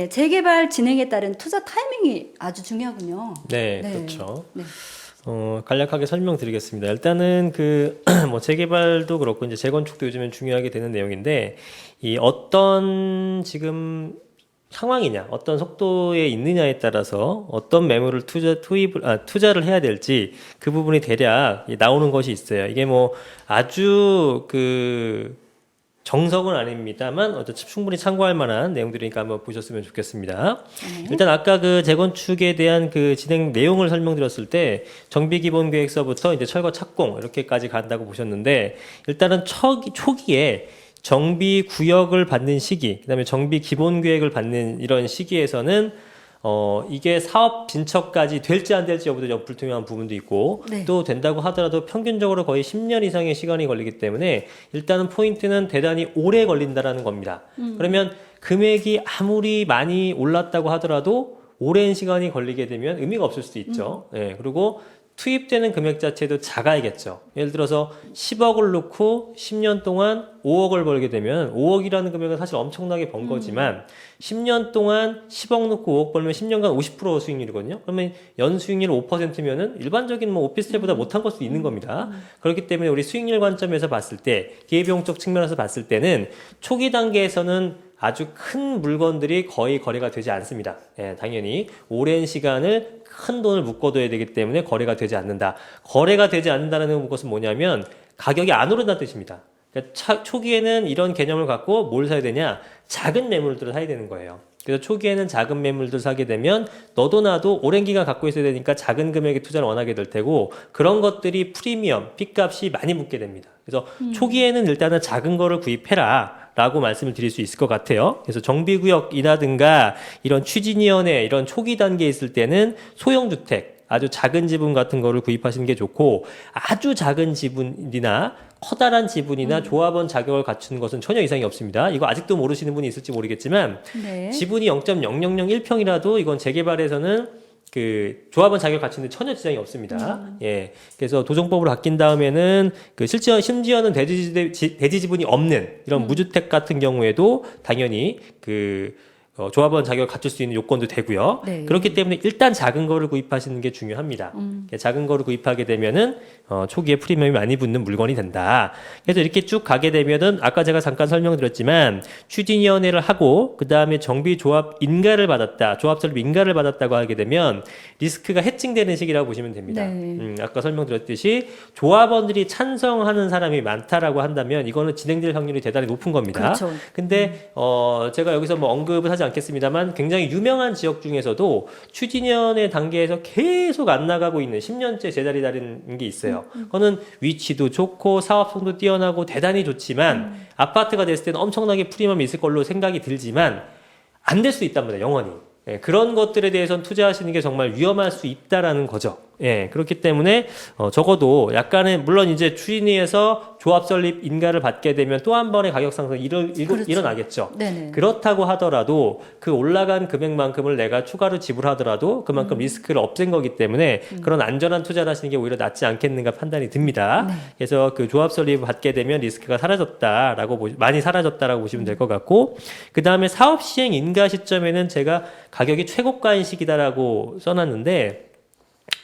재개발 진행에 따른 투자 타이밍이 아주 중요하군요. 네, 그렇죠. 네. 간략하게 설명드리겠습니다. 일단은 뭐 재개발도 그렇고 이제 재건축도 요즘엔 중요하게 되는 내용인데 이 어떤 지금 상황이냐, 어떤 속도에 있느냐에 따라서 어떤 매물을 투자를 해야 될지 그 부분이 대략 나오는 것이 있어요. 이게 뭐 아주 정석은 아닙니다만 어쨌든 충분히 참고할 만한 내용들이니까 한번 보셨으면 좋겠습니다. 일단 아까 재건축에 대한 진행 내용을 설명드렸을 때 정비기본계획서부터 이제 철거 착공 이렇게까지 간다고 보셨는데 일단은 초기에 정비 구역을 받는 시기, 그다음에 정비 기본 계획을 받는 이런 시기에서는 이게 사업 진척까지 될지 안 될지 여부도 불투명한 부분도 있고 네. 또 된다고 하더라도 평균적으로 거의 10년 이상의 시간이 걸리기 때문에 일단은 포인트는 대단히 오래 걸린다라는 겁니다. 그러면 금액이 아무리 많이 올랐다고 하더라도 오랜 시간이 걸리게 되면 의미가 없을 수도 있죠. 예, 그리고 투입되는 금액 자체도 작아야겠죠. 예를 들어서 10억을 넣고 10년 동안 5억을 벌게 되면 5억이라는 금액은 사실 엄청나게 번 거지만 10년 동안 10억 넣고 5억 벌면 10년간 50% 수익률이거든요. 그러면 연수익률 5%면은 일반적인 뭐 오피스텔보다 못한 걸 수도 있는 겁니다. 그렇기 때문에 우리 수익률 관점에서 봤을 때 기회비용적 측면에서 봤을 때는 초기 단계에서는 아주 큰 물건들이 거의 거래가 되지 않습니다. 예, 당연히 오랜 시간을 큰 돈을 묶어둬야 되기 때문에 거래가 되지 않는다. 거래가 되지 않는다는 것은 뭐냐면 가격이 안 오른다는 뜻입니다. 그러니까 초기에는 이런 개념을 갖고 뭘 사야 되냐? 작은 매물들을 사야 되는 거예요. 그래서 초기에는 작은 매물들 사게 되면 너도 나도 오랜 기간 갖고 있어야 되니까 작은 금액의 투자를 원하게 될 테고 그런 것들이 프리미엄, 핏값이 많이 붙게 됩니다. 그래서 초기에는 일단은 작은 거를 구입해라. 라고 말씀을 드릴 수 있을 것 같아요. 그래서 정비구역이라든가 이런 추진위원회 이런 초기 단계에 있을 때는 소형주택, 아주 작은 지분 같은 거를 구입하시는 게 좋고 아주 작은 지분이나 커다란 지분이나 조합원 자격을 갖추는 것은 전혀 이상이 없습니다. 이거 아직도 모르시는 분이 있을지 모르겠지만 네. 지분이 0.0001평이라도 이건 재개발에서는 조합원 자격을 갖추는데 전혀 지장이 없습니다. 예. 그래서 도정법으로 바뀐 다음에는 심지어는 대지 지분이 없는 이런 무주택 같은 경우에도 당연히 조합원 자격을 갖출 수 있는 요건도 되고요. 네. 그렇기 때문에 일단 작은 거를 구입하시는 게 중요합니다. 작은 거를 구입하게 되면은 초기에 프리미엄이 많이 붙는 물건이 된다. 그래서 이렇게 쭉 가게 되면은 아까 제가 잠깐 설명드렸지만 추진위원회를 하고 그 다음에 정비조합 인가를 받았다, 조합설립 인가를 받았다고 하게 되면 리스크가 해칭되는 시기라고 보시면 됩니다. 네. 아까 설명드렸듯이 조합원들이 찬성하는 사람이 많다라고 한다면 이거는 진행될 확률이 대단히 높은 겁니다. 그렇죠. 근데 제가 여기서 뭐 언급을 하지 않겠습니다만 굉장히 유명한 지역 중에서도 추진위원회 단계에서 계속 안 나가고 있는 10년째 제자리 다니는 게 있어요. 그거는 위치도 좋고 사업성도 뛰어나고 대단히 좋지만 아파트가 됐을 때는 엄청나게 프리미엄이 있을 걸로 생각이 들지만 안 될 수 있단 말이에요, 영원히. 예, 그런 것들에 대해서는 투자하시는 게 정말 위험할 수 있다라는 거죠. 예, 그렇기 때문에 적어도 약간의 물론 이제 추진위에서 조합 설립 인가를 받게 되면 또 한 번의 가격 상승이 그렇죠. 일어나겠죠. 네네. 그렇다고 하더라도 그 올라간 금액만큼을 내가 추가로 지불하더라도 그만큼 리스크를 없앤 거기 때문에 그런 안전한 투자를 하시는 게 오히려 낫지 않겠는가 판단이 듭니다. 네. 그래서 조합 설립을 받게 되면 리스크가 많이 사라졌다라고 보시면 될 것 같고 그 다음에 사업 시행 인가 시점에는 제가 가격이 최고가인 시기다라고 써놨는데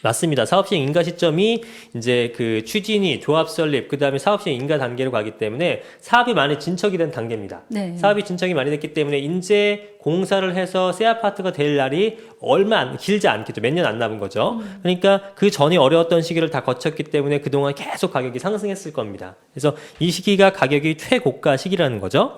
맞습니다. 사업시행 인가 시점이 이제 추진이, 조합 설립, 그 다음에 사업시행 인가 단계로 가기 때문에 사업이 많이 진척이 된 단계입니다. 네. 사업이 진척이 많이 됐기 때문에 이제 공사를 해서 새 아파트가 될 날이 길지 않겠죠. 몇 년 안 남은 거죠. 그러니까 그 전이 어려웠던 시기를 다 거쳤기 때문에 그동안 계속 가격이 상승했을 겁니다. 그래서 이 시기가 가격이 최고가 시기라는 거죠.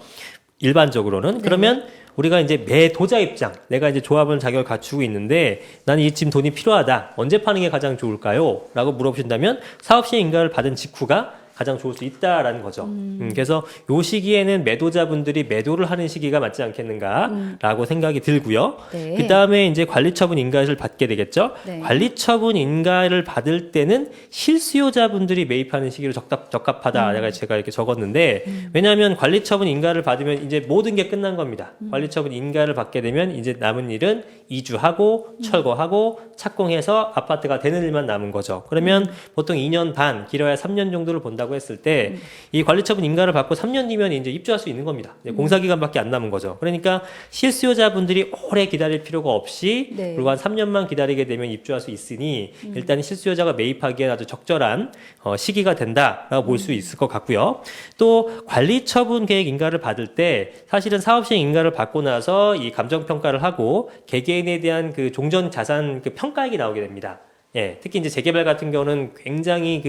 일반적으로는. 네. 그러면 우리가 이제 매도자 입장, 내가 이제 조합원 자격을 갖추고 있는데 나는 지금 돈이 필요하다. 언제 파는 게 가장 좋을까요? 라고 물어보신다면 사업시행 인가를 받은 직후가 가장 좋을 수 있다라는 거죠. 그래서 요 시기에는 매도자분들이 매도를 하는 시기가 맞지 않겠는가라고 생각이 들고요. 네. 그 다음에 이제 관리처분 인가를 받게 되겠죠. 네. 관리처분 인가를 받을 때는 실수요자분들이 매입하는 시기로 적합하다. 제가 이렇게 적었는데 왜냐하면 관리처분 인가를 받으면 이제 모든 게 끝난 겁니다. 관리처분 인가를 받게 되면 이제 남은 일은 이주하고 철거하고 착공해서 아파트가 되는 일만 남은 거죠. 그러면 보통 2년 반, 길어야 3년 정도를 본다고 받는다고 했을 때 이 관리처분 인가를 받고 3년 뒤면 이제 입주할 수 있는 겁니다. 이제 공사 기간밖에 안 남은 거죠. 그러니까 실수요자분들이 오래 기다릴 필요가 없이 네. 불과 한 3년만 기다리게 되면 입주할 수 있으니 일단 실수요자가 매입하기에 아주 적절한 시기가 된다라고 볼 수 있을 것 같고요. 또 관리처분 계획 인가를 받을 때 사실은 사업시행 인가를 받고 나서 이 감정평가를 하고 개개인에 대한 그 종전 자산 그 평가액이 나오게 됩니다. 예, 특히 이제 재개발 같은 경우는 굉장히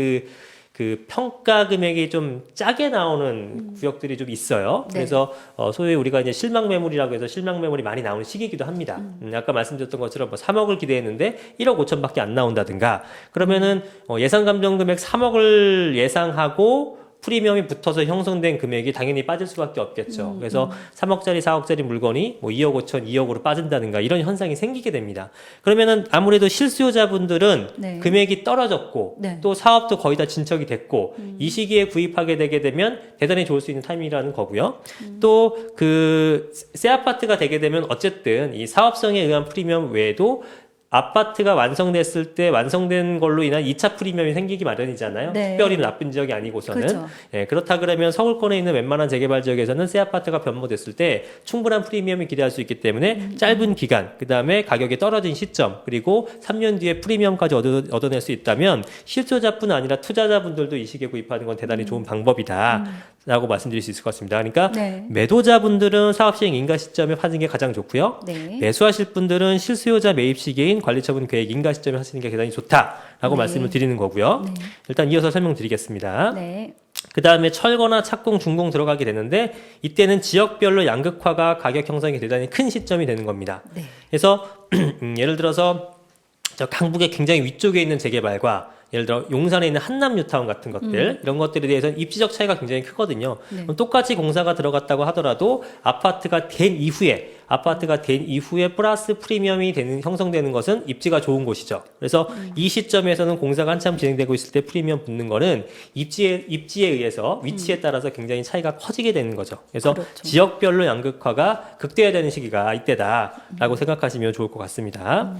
그 평가 금액이 좀 짜게 나오는 구역들이 좀 있어요. 네. 그래서 소위 우리가 이제 실망 매물이라고 해서 실망 매물이 많이 나오는 시기이기도 합니다. 아까 말씀드렸던 것처럼 뭐 3억을 기대했는데 1억 5천밖에 안 나온다든가 그러면은 예상 감정 금액 3억을 예상하고 프리미엄이 붙어서 형성된 금액이 당연히 빠질 수밖에 없겠죠. 그래서 3억짜리, 4억짜리 물건이 뭐 2억 5천, 2억으로 빠진다든가 이런 현상이 생기게 됩니다. 그러면은 아무래도 실수요자분들은 네. 금액이 떨어졌고 네. 또 사업도 거의 다 진척이 됐고 이 시기에 구입하게 되게 되면 대단히 좋을 수 있는 타이밍이라는 거고요. 또 그 새 아파트가 되게 되면 어쨌든 이 사업성에 의한 프리미엄 외에도 아파트가 완성됐을 때 완성된 걸로 인한 2차 프리미엄이 생기기 마련이잖아요. 네. 특별히 나쁜 지역이 아니고서는. 그렇죠. 예, 그렇다 그러면 서울권에 있는 웬만한 재개발 지역에서는 새 아파트가 변모됐을 때 충분한 프리미엄이 기대할 수 있기 때문에 짧은 기간, 그 다음에 가격이 떨어진 시점, 그리고 3년 뒤에 프리미엄까지 얻어낼 수 있다면 실소자뿐 아니라 투자자분들도 이 시기에 구입하는 건 대단히 좋은 방법이다. 라고 말씀드릴 수 있을 것 같습니다. 그러니까 네. 매도자분들은 사업시행 인가 시점에 하는 게 가장 좋고요. 네. 매수하실 분들은 실수요자 매입 시기인 관리처분 계획 인가 시점에 하시는 게 대단히 좋다라고 네. 말씀을 드리는 거고요. 네. 일단 이어서 설명드리겠습니다. 네. 그 다음에 철거나 착공, 준공 들어가게 되는데 이때는 지역별로 양극화가 가격 형성이 대단히 큰 시점이 되는 겁니다. 네. 그래서 예를 들어서 저 강북의 굉장히 위쪽에 있는 재개발과 예를 들어 용산에 있는 한남 뉴타운 같은 것들 이런 것들에 대해서는 입지적 차이가 굉장히 크거든요. 네. 그럼 똑같이 공사가 들어갔다고 하더라도 아파트가 된 이후에 플러스 프리미엄이 형성되는 것은 입지가 좋은 곳이죠. 그래서 이 시점에서는 공사가 한참 진행되고 있을 때 프리미엄 붙는 거는 입지에 의해서 위치에 따라서 굉장히 차이가 커지게 되는 거죠. 그래서 그렇죠. 지역별로 양극화가 극대화되는 시기가 이때다라고 생각하시면 좋을 것 같습니다.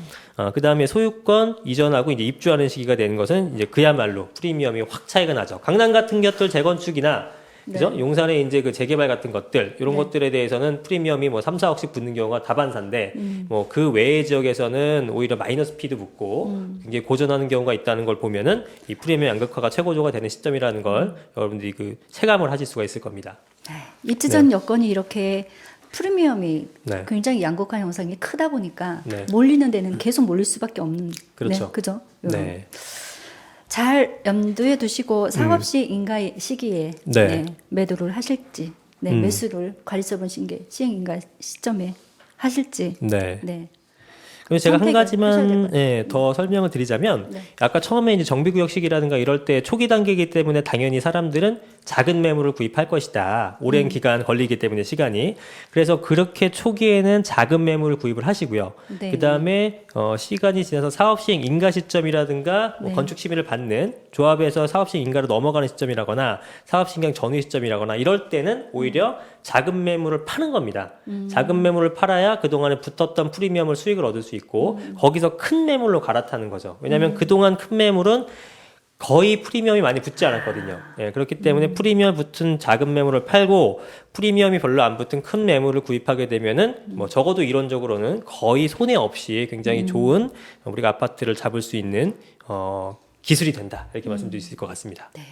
그 다음에 소유권 이전하고 이제 입주하는 시기가 되는 것은 이제 그야말로 프리미엄이 확 차이가 나죠. 강남 같은 것들 재건축이나 그죠? 용산에 이제 그 재개발 같은 것들, 이런 것들에 대해서는 프리미엄이 뭐 3, 4억씩 붙는 경우가 다반사인데, 뭐 그 외의 지역에서는 오히려 마이너스 피도 붙고, 굉장히 고전하는 경우가 있다는 걸 보면은 이 프리미엄 양극화가 최고조가 되는 시점이라는 걸 여러분들이 그 체감을 하실 수가 있을 겁니다. 입지전 여건이 이렇게 프리미엄이 네. 굉장히 양극화 형성이 크다 보니까 네. 몰리는 데는 계속 몰릴 수밖에 없는. 그렇죠. 네, 그죠? 네. 잘 염두에 두시고 사업시 인가 시기에 네. 네, 매도를 하실지, 네, 매수를 관리처분 시행 인가 시점에 하실지. 네. 네. 그래서 제가 한 선택을 하셔야 될 가지만 것 같아요. 더 설명을 드리자면 네. 아까 처음에 이제 정비구역 시기라든가 이럴 때 초기 단계이기 때문에 당연히 사람들은 작은 매물을 구입할 것이다. 오랜 기간 걸리기 때문에 시간이. 그래서 그렇게 초기에는 작은 매물을 구입을 하시고요. 네. 그다음에 시간이 지나서 사업시행 인가 시점이라든가 뭐 네. 건축 심의를 받는 조합에서 사업시행 인가로 넘어가는 시점이라거나 사업신경 전후 시점이라거나 이럴 때는 오히려 작은 매물을 파는 겁니다. 작은 매물을 팔아야 그동안에 붙었던 프리미엄을 수익을 얻을 수 있고 거기서 큰 매물로 갈아타는 거죠. 왜냐하면 그동안 큰 매물은 거의 프리미엄이 많이 붙지 않았거든요. 예, 그렇기 때문에 프리미엄 붙은 작은 매물을 팔고 프리미엄이 별로 안 붙은 큰 매물을 구입하게 되면은 뭐 적어도 이론적으로는 거의 손해 없이 굉장히 좋은 우리가 아파트를 잡을 수 있는 기술이 된다. 이렇게 말씀드릴 수 있을 것 같습니다. 네.